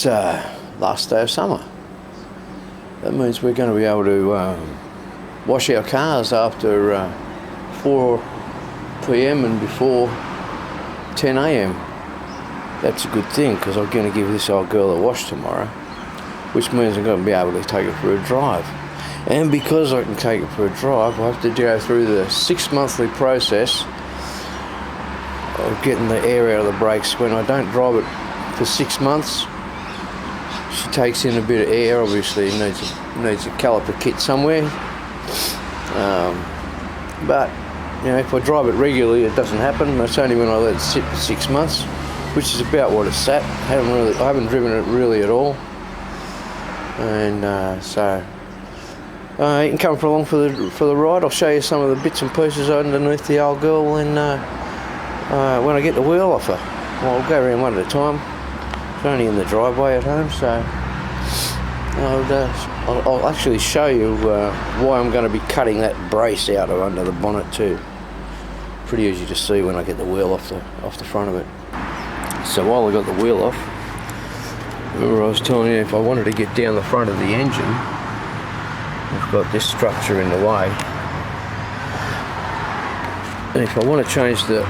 it's last day of summer. That means we're going to be able to wash our cars after 4 p.m. and before 10 a.m. That's a good thing, because I'm going to give this old girl a wash tomorrow, which means I'm going to be able to take her for a drive. And because I can take her for a drive, I have to go through the 6-monthly process of getting the air out of the brakes. When I don't drive it for 6 months, she takes in a bit of air. Obviously needs a caliper kit somewhere. But you know, if I drive it regularly, it doesn't happen. That's only when I let it sit for 6 months, which is about what it's at. I haven't driven it really at all. And so you can come along for the ride. I'll show you some of the bits and pieces underneath the old girl, and when I get the wheel off her. Well, I'll go around one at a time. It's only in the driveway at home, so I'll actually show you why I'm going to be cutting that brace out of under the bonnet too. Pretty easy to see when I get the wheel off the front of it. So while I got the wheel off, remember I was telling you, if I wanted to get down the front of the engine, I've got this structure in the way. And if I want to change the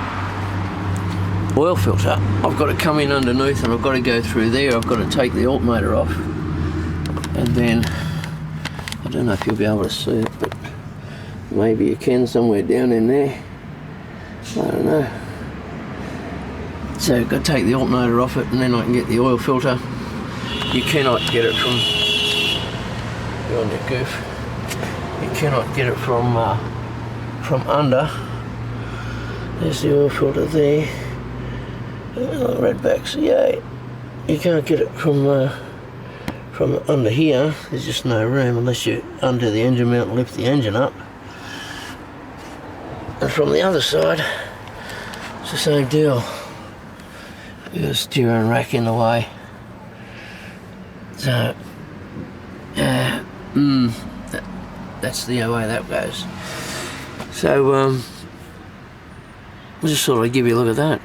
oil filter, I've got to come in underneath and I've got to go through there. I've got to take the alternator off, and then I don't know if you'll be able to see it, but maybe you can somewhere down in there. I don't know. So I've got to take the alternator off it, and then I can get the oil filter. You cannot get it from, go on your goof, you cannot get it from under. There's the oil filter there. Redbacks, yeah. You can't get it from under here. There's just no room unless you undo the engine mount and lift the engine up. And from the other side, it's the same deal. You've got a steering rack in the way. So, that's the way that goes. So, I just thought I'd give you a look at that.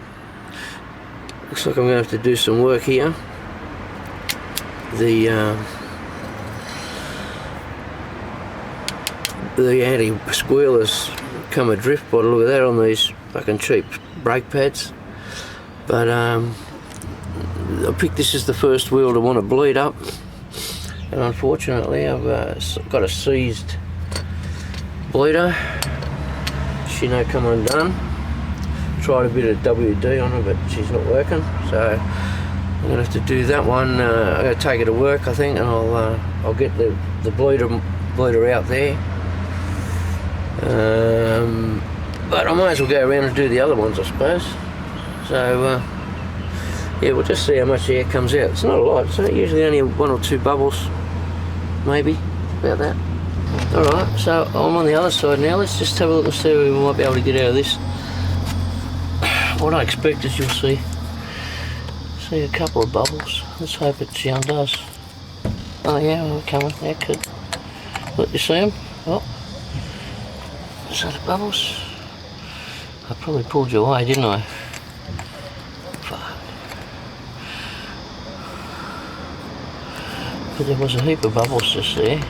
Looks like I'm going to have to do some work here. The anti-squealers come adrift by the look of that on these fucking cheap brake pads. But I picked this as the first wheel to want to bleed up, and unfortunately I've got a seized bleeder. She no come undone. Tried a bit of WD on her, but she's not working, so I'm going to have to do that one. I'm going to take her to work, I think, and I'll get the bleeder out there. But I might as well go around and do the other ones, I suppose. So yeah, we'll just see how much air comes out. It's not a lot. It's usually only 1 or 2 bubbles, maybe, about that. Alright, so I'm on the other side now. Let's just have a look and see what we might be able to get out of this. What I expect is you'll see a couple of bubbles. Let's hope it undoes. Oh yeah, we're coming. Yeah, good. Look, you see them? Oh, so the bubbles. I probably pulled you away, didn't I? Fuck. But there was a heap of bubbles just there.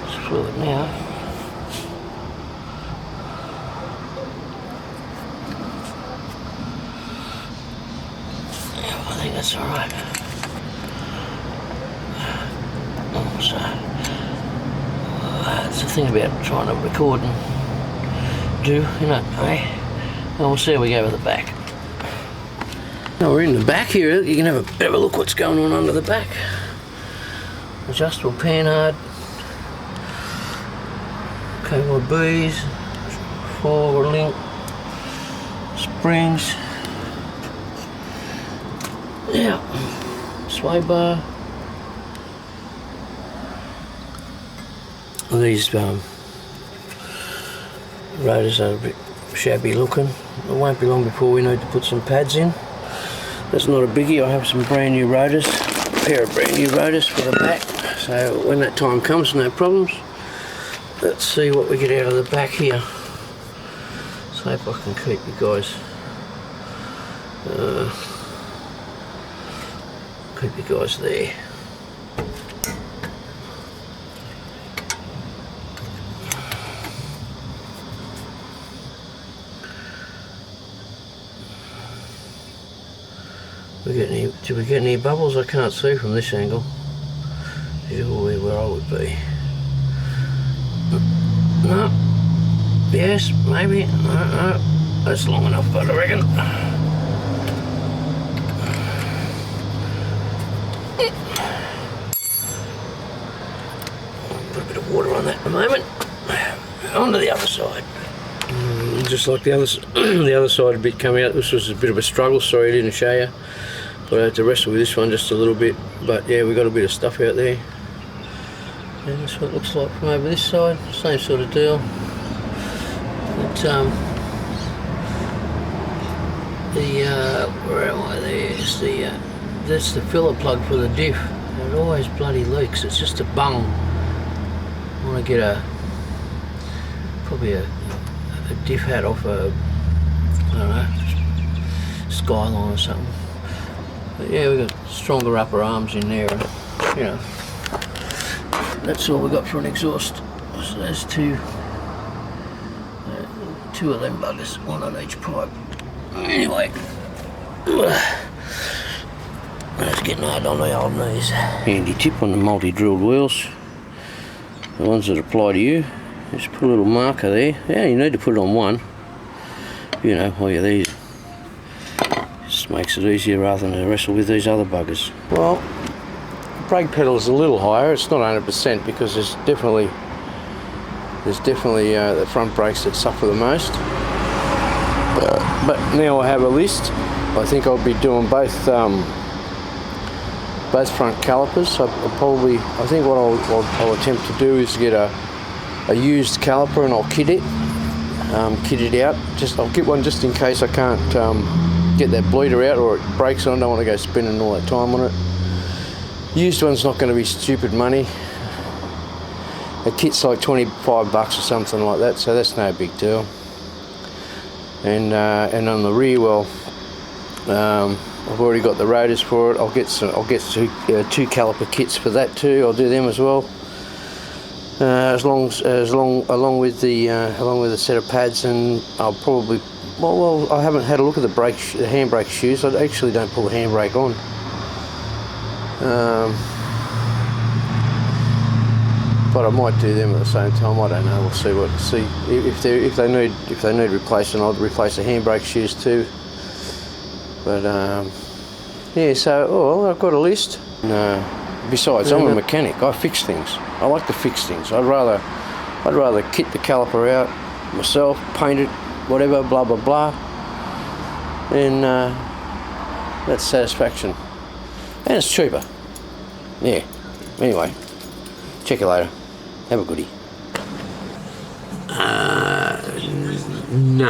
It's fluid now. I think that's alright. So, that's the thing about trying to record and do, you know, eh? Well, we'll see how we go with the back. Now we're in the back here. You can have a bit of a look what's going on under the back. Adjustable panhard, cable B's, forward link, springs. Yeah, sway bar. These rotors are a bit shabby looking. It won't be long before we need to put some pads in. That's not a biggie. I have some brand new rotors, a pair of brand new rotors for the back. So when that time comes, no problems. Let's see what we get out of the back here. So hope I can keep you guys Keep you guys there. Did we get any bubbles? I can't see from this angle. Is where I would be. No. Yes, maybe. No. That's long enough, but I reckon. Put a bit of water on that at the moment. On to the other side. Just like the other side a bit coming out. This was a bit of a struggle. Sorry I didn't show you. But I had to wrestle with this one just a little bit. But yeah, we got a bit of stuff out there. And that's what it looks like from over this side. Same sort of deal. But, where am I? There's that's the filler plug for the diff. It always bloody leaks. It's just a bung. I want to get probably a diff hat off a, I don't know, Skyline or something. But yeah, we've got stronger upper arms in there, and you know, that's all we got for an exhaust. So there's two of them buggers, one on each pipe. Anyway, that's getting hard on the old knees. Handy tip on the multi-drilled wheels, the ones that apply to you. Just put a little marker there. Yeah, you need to put it on one. You know, oh yeah, these. Just makes it easier rather than to wrestle with these other buggers. Well, the brake pedal is a little higher. It's not 100% because there's definitely the front brakes that suffer the most. But now I have a list. I think I'll be doing both front calipers. I think what I'll attempt to do is get a used caliper and I'll kit it out. I'll get one just in case I can't get that bleeder out or it breaks and I don't want to go spending all that time on it. Used one's not going to be stupid money. A kit's like $25 or something like that, so that's no big deal. And on the rear, well, I've already got the rotors for it. I'll get two caliper kits for that too. I'll do them as well. Along with the set of pads, and I'll probably well I haven't had a look at the handbrake shoes. I actually don't pull the handbrake on. But I might do them at the same time. I don't know. We'll see if they need replacing. I'll replace the handbrake shoes too. But yeah. So I've got a list. Besides, I'm a mechanic. I fix things. I like to fix things. I'd rather kit the caliper out myself, paint it, whatever, blah blah blah, and that's satisfaction. And it's cheaper. Yeah. Anyway, check you later. Have a goodie. No.